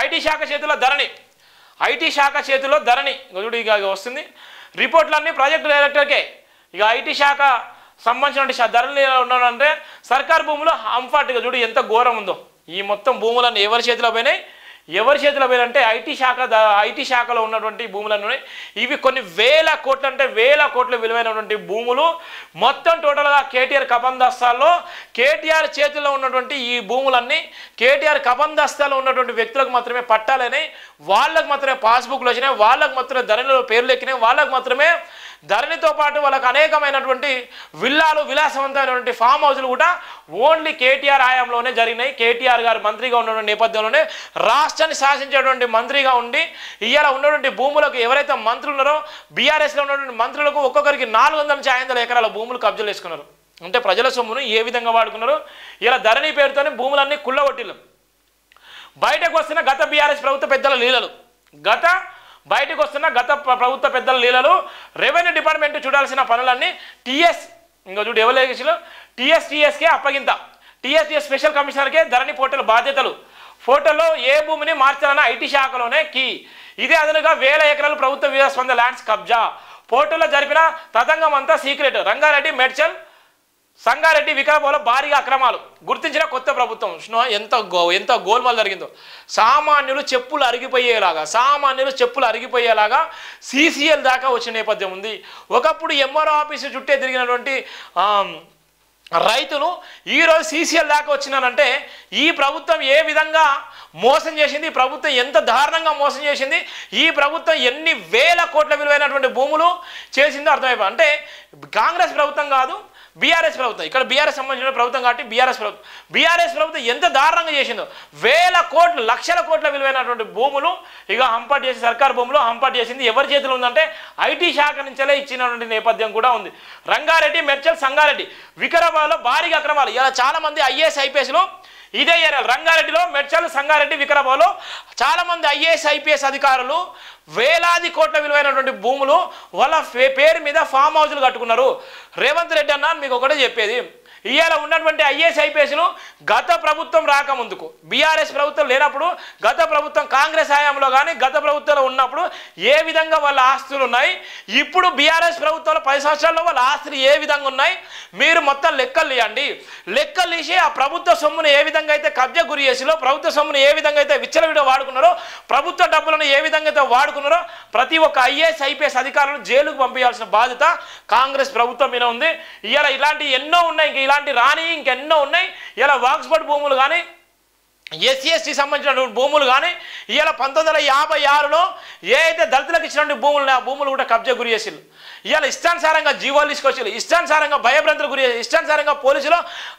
IT శాఖ చేతిలో ధరణి, IT శాఖ చేతిలో ధరణి చూడు ఇక వస్తుంది రిపోర్ట్లన్నీ ప్రాజెక్టు డైరెక్టర్కే. ఇక ఐటీ శాఖ సంబంధించిన ధరలు ఉన్నాడంటే సర్కారు భూములు అంఫాట్గా చూడు ఎంత ఘోరం ఉందో. ఈ మొత్తం భూములన్నీ ఎవరి చేతిలో పోయినాయి, ఎవరి చేతిలో పోయినంటే ఐటీ శాఖలో ఉన్నటువంటి భూములను ఇవి కొన్ని వేల కోట్లు అంటే వేల కోట్ల విలువైనటువంటి భూములు మొత్తం టోటల్గా కేటీఆర్ కబందస్తాల్లో కేటీఆర్ చేతిలో ఉన్నటువంటి ఈ భూములన్నీ కేటీఆర్ కబందస్తాల్లో ఉన్నటువంటి వ్యక్తులకు మాత్రమే పట్టాలని, వాళ్ళకు మాత్రమే పాస్బుక్లు వచ్చినాయి, వాళ్ళకు మాత్రమే ధరణిలో పేర్లు ఎక్కినాయి, వాళ్ళకు మాత్రమే ధరణితో పాటు వాళ్ళకు అనేకమైనటువంటి విల్లాలు విలాసవంతమైనటువంటి ఫామ్ హౌస్లు కూడా ఓన్లీ కేటీఆర్ హయాంలోనే జరిగినాయి. కేటీఆర్ గారు మంత్రిగా ఉన్నటువంటి నేపథ్యంలోనే రాష్ట్రాన్ని శాసించేటువంటి మంత్రిగా ఉండి ఇవాళ ఉన్నటువంటి భూములకు ఎవరైతే మంత్రులు ఉన్నారో బీఆర్ఎస్లో ఉన్నటువంటి మంత్రులకు ఒక్కొక్కరికి 400 నుంచి 500 ఎకరాల భూములు కబ్జాలు వేసుకున్నారు. అంటే ప్రజల సొమ్మును ఏ విధంగా వాడుకున్నారు. ఇలా ధరణి పేరుతోనే భూములన్నీ కుళ్ళగొట్టిల్లు. బయటకు వస్తున్న గత బీఆర్ఎస్ ప్రభుత్వ పెద్దల లీలలు, బయటకు వస్తున్న గత ప్రభుత్వ పెద్దల లీలలు, రెవెన్యూ డిపార్ట్మెంట్ చూడాల్సిన పనులన్నీ ఇంకా చూడు ఎవరు టీఎస్కే అప్పగింత, టీఎస్టీఎస్ స్పెషల్ కమిషనర్కే ధరణి పోర్టల్ బాధ్యతలు, పోర్టల్లో ఏ భూమిని మార్చాలన్న ఐటీ శాఖలోనే కీ. ఇదే అదనుగా 1000 ఎకరాలు ప్రభుత్వ వివాదాస్పద ల్యాండ్స్ కబ్జా, పోర్టల్లో జరిపిన తతంగం అంతా సీక్రెట్, రంగారెడ్డి మేడ్చల్ సంగారెడ్డి వికారాబాద్లో భారీగా అక్రమాలు, గుర్తించిన కొత్త ప్రభుత్వం. ఎంత గోల్మాల్ జరిగిందో. సామాన్యులు చెప్పులు అరిగిపోయేలాగా సీసీఎల్ దాకా వచ్చిన నేపథ్యం ఉంది. ఒకప్పుడు ఎంఆర్ఓ ఆఫీసు చుట్టే తిరిగినటువంటి రైతులు ఈరోజు సీసీఎల్ దాకా వచ్చినారంటే ఈ ప్రభుత్వం ఏ విధంగా మోసం చేసింది, ఈ ప్రభుత్వం ఎంత దారుణంగా మోసం చేసింది, ఈ ప్రభుత్వం ఎన్ని వేల కోట్ల విలువైనటువంటి భూములు చేసిందో అర్థమైపోయింది. అంటే కాంగ్రెస్ ప్రభుత్వం కాదు, బీఆర్ఎస్ ప్రభుత్వం, ఇక్కడ బీఆర్ఎస్ సంబంధించిన ప్రభుత్వం కాబట్టి బీఆర్ఎస్ ప్రభుత్వం ఎంత దారుణంగా చేసిందో. వేల కోట్లు లక్షల కోట్ల విలువైనటువంటి భూములు ఇక హంపాట్ చేసి సర్కారు భూములు హంపాట్ చేసింది ఎవరి చేతిలో ఉందంటే ఐటీ శాఖ నుంచే ఇచ్చినటువంటి నేపథ్యం కూడా ఉంది. రంగారెడ్డి మేడ్చల్ సంగారెడ్డి వికారాబాద్లో భారీగా అక్రమాలు. ఇలా చాలామంది ఐఏఎస్ ఐపీఎస్లు ఇదే ఏరియాలో రంగారెడ్డిలో మేడ్చల్ సంగారెడ్డి వికారాబాద్లో చాలామంది ఐఏఎస్ ఐపీఎస్ అధికారులు వేలాది కోట్ల విలువైనటువంటి భూములు వాళ్ళ పేరు మీద ఫామ్ హౌస్లు కట్టుకున్నారు. రేవంత్ రెడ్డి అన్న మీకు ఒకటే చెప్పేది, ఇవాళ ఉన్నటువంటి ఐఏఎస్ ఐపీఎస్లు గత ప్రభుత్వం రాకముందుకు బీఆర్ఎస్ ప్రభుత్వం లేనప్పుడు గత ప్రభుత్వం కాంగ్రెస్ హయాంలో కానీ గత ప్రభుత్వంలో ఉన్నప్పుడు ఏ విధంగా వాళ్ళ ఆస్తులు ఉన్నాయి, ఇప్పుడు బీఆర్ఎస్ ప్రభుత్వంలో 10 సంవత్సరాల్లో వాళ్ళ ఆస్తులు ఏ విధంగా ఉన్నాయి మీరు మొత్తం లెక్కలు తీయండి. లెక్కలు తీసి ఆ ప్రభుత్వ సొమ్మును ఏ విధంగా అయితే కబ్జా గురి చేసిలో, ప్రభుత్వ సొమ్మును ఏ విధంగా అయితే విచ్చలవిడిగా వాడుకున్నారో, ప్రభుత్వ డబ్బులను ఏ విధంగా అయితే వాడుకున్నారో ప్రతి ఒక్క ఐఏఎస్ ఐపీఎస్ అధికారులను జైలుకు పంపించాల్సిన బాధ్యత కాంగ్రెస్ ప్రభుత్వం మీద ఉంది. ఇవాళ ఇలాంటి ఎన్నో ఉన్నాయి, ఇలాంటి రాని ఇంకెన్నో ఉన్నాయి. ఇలా వాక్స్బర్డ్ భూములు కానీ ఎస్సీ సంబంధించిన భూములు కానీ ఇవాళ 1956లో ఏ అయితే దళితులకు ఇచ్చినటువంటి భూములు ఆ భూములు కూడా కబ్జా గురి చేసిళ్ళు. ఇవాళ ఇష్టానుసారంగా జీవోలు తీసుకొచ్చి ఇష్టానుసారంగా భయభ్రాంతులు గురి చేసి ఇష్టానుసారంగా పోలీసులు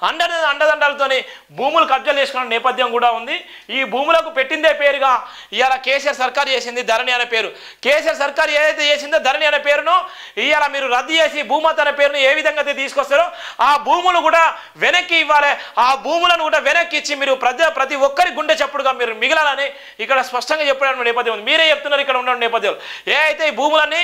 అండదండలతోని భూములు కబ్జాలు చేసుకున్న నేపథ్యం కూడా ఉంది. ఈ భూములకు పెట్టిందే పేరుగా ఇవాళ కేసీఆర్ సర్కార్ చేసింది ధరణి అనే పేరు. కేసీఆర్ సర్కార్ ఏదైతే చేసిందో ధరణి అనే పేరును ఇవాళ మీరు రద్దు చేసి భూమత్ అనే పేరును ఏ విధంగా అయితే తీసుకొస్తారో ఆ భూములు కూడా వెనక్కి ఇవ్వాలి. ఆ భూములను కూడా వెనక్కి ఇచ్చి మీరు ప్రతి ఒక్కరి గుండె చప్పుడుగా మీరు మిగలాలని ఇక్కడ స్పష్టంగా చెప్పిన నేపథ్యం ఉంది. మీరే చెప్తున్నారు ఇక్కడ ఉన్న నేపథ్యంలో. ఏ అయితే ఈ భూములన్నీ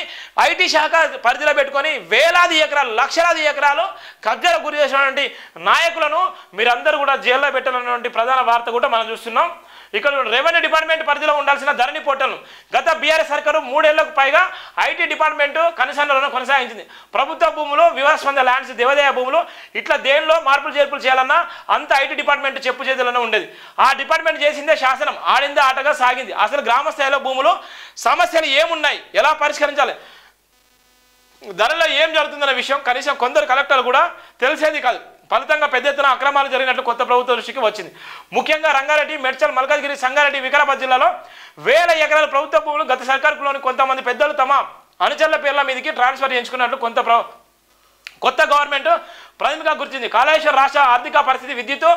ఐటీ శాఖ పరిధిలో పెట్టుకొని వేలాది ఎకరాలు లక్షలాది ఎకరాలు కబ్జాలకు గురి చేసినటువంటి నాయకులను మీరందరూ కూడా జైల్లో పెట్టాలన్నటువంటి ప్రధాన వార్త కూడా మనం చూస్తున్నాం. ఇక్కడ రెవెన్యూ డిపార్ట్మెంట్ పరిధిలో ఉండాల్సిన ధరణి పోర్టల్ను గత బీఆర్ఎస్ సర్కారు 3 ఏళ్లకు పైగా ఐటీ డిపార్ట్మెంటు కనసాలను కొనసాగించింది. ప్రభుత్వ భూములు వివాదాస్పద ల్యాండ్స్ దేవాదాయ భూములు ఇట్లా దేనిలో మార్పులు చేర్పులు చేయాలన్నా అంత ఐటీ డిపార్ట్మెంట్ చెప్పు చేతుల్లోనే ఉండేది. ఆ డిపార్ట్మెంట్ చేసిందే శాసనం, ఆడిందే ఆటగా సాగింది. అసలు గ్రామ స్థాయిలో భూములు సమస్యలు ఏమున్నాయి, ఎలా పరిష్కరించాలి, ధరలో ఏం జరుగుతుందన్న విషయం కనీసం కొందరు కలెక్టర్లు కూడా తెలిసేది కాదు. ఫలితంగా పెద్ద ఎత్తున అక్రమాలు జరిగినట్లు కొత్త ప్రభుత్వ దృష్టికి వచ్చింది. ముఖ్యంగా రంగారెడ్డి మేడ్చల్ మల్కాజ్గిరి సంగారెడ్డి వికారాబాద్ జిల్లాలో 1000 ఎకరాల ప్రభుత్వ భూములు గత సర్కారులోని కొంతమంది పెద్దలు తమ అనుచరుల పేర్ల మీదకి ట్రాన్స్ఫర్ చేయించుకున్నట్లు కొత్త గవర్నమెంట్ ప్రాథమికంగా గుర్తింది. కాళేశ్వర రాష్ట్ర ఆర్థిక పరిస్థితి, విద్యుత్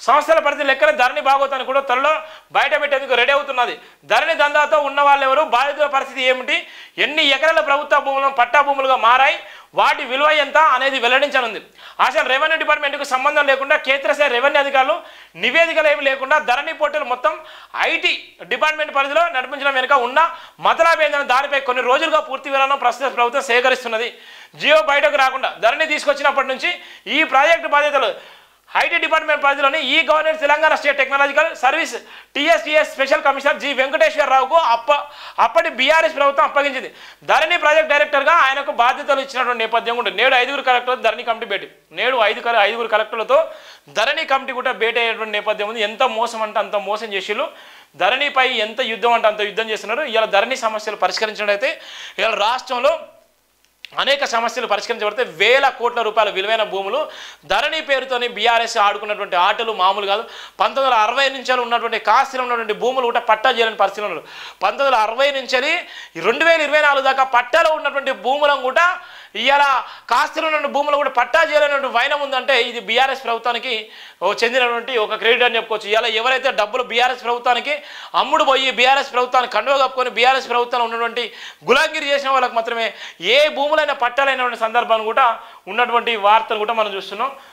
సంస్థల పరిస్థితి లెక్కన ధరణి బాగోతాన్ని కూడా త్వరలో బయట పెట్టేందుకు రెడీ అవుతున్నది. ధరణి దందాతో ఉన్న వాళ్ళు ఎవరు, బాధితుల పరిస్థితి ఏమిటి, ఎన్ని ఎకరాల ప్రభుత్వ భూములను పట్టా భూములుగా మారాయి, వాటి విలువ ఎంత అనేది వెల్లడించనుంది. అసలు రెవెన్యూ డిపార్ట్మెంట్కు సంబంధం లేకుండా క్షేత్రస్థాయి రెవెన్యూ అధికారులు నివేదికలు ఏమి లేకుండా ధరణి పోర్టల్ మొత్తం ఐటీ డిపార్ట్మెంట్ పరిధిలో నడిపించడం వెనుక ఉన్న మతలాభేదన దానిపై కొన్ని రోజులుగా పూర్తి వివరాలను ప్రస్తుత ప్రభుత్వం సేకరిస్తున్నది. జియో బయటకు రాకుండా ధరణి తీసుకొచ్చినప్పటి నుంచి ఈ ప్రాజెక్టు బాధ్యతలు ఐటీ డిపార్ట్మెంట్ పరిధిలోని e governance Telangana state technological service TSTS special commissioner G వెంకటేశ్వరరావుకు అప్పటి బీఆర్ఎస్ ప్రభుత్వం అప్పగించింది. ధరణి ప్రాజెక్ట్ డైరెక్టర్గా ఆయనకు బాధ్యతలు ఇచ్చినటువంటి నేపథ్యం ఉంటుంది. నేడు 5 కలెక్టర్లు ధరణి కమిటీ భేటీ. నేడు 5 కలెక్టర్లతో ధరణి కమిటీ కూడా భేటీ అయ్యేటువంటి నేపథ్యం ఉంది. ఎంత మోసం అంటే అంత మోసం చేసిళ్ళు. ధరణిపై ఎంత యుద్ధం అంటే అంత యుద్ధం చేస్తున్నారు. ఇలా ధరణి సమస్యలు పరిష్కరించినట్టయితే ఇలా రాష్ట్రంలో అనేక సమస్యలు పరిష్కరించబడితే వేల కోట్ల రూపాయల విలువైన భూములు ధరణి పేరుతోని బీఆర్ఎస్ ఆడుకున్నటువంటి ఆటలు మామూలు కాదు. 1960 నుంచి ఉన్నటువంటి కాస్తిలో ఉన్నటువంటి భూములు కూడా పట్టా చేయలేని పరిస్థితులు. 1960 నుంచి 2024 దాకా పట్టాలో ఉన్నటువంటి భూములను కూడా ఇవాళ కాస్తిలో ఉన్న భూములు కూడా పట్టా చేయలేనటువంటి వైనం ఉందంటే ఇది బీఆర్ఎస్ ప్రభుత్వానికి చెందినటువంటి ఒక క్రెడిట్ అని చెప్పుకోవచ్చు. ఇలా ఎవరైతే డబ్బులు బీఆర్ఎస్ ప్రభుత్వానికి అమ్ముడు పోయి బీఆర్ఎస్ ప్రభుత్వాన్ని కండువ కప్పుకొని బీఆర్ఎస్ ప్రభుత్వంలో ఉన్నటువంటి గులాంగిరి చేసిన వాళ్ళకి మాత్రమే ఏ భూములైన పట్టాలైనటువంటి సందర్భాన్ని కూడా ఉన్నటువంటి వార్తలు కూడా మనం చూస్తున్నాం.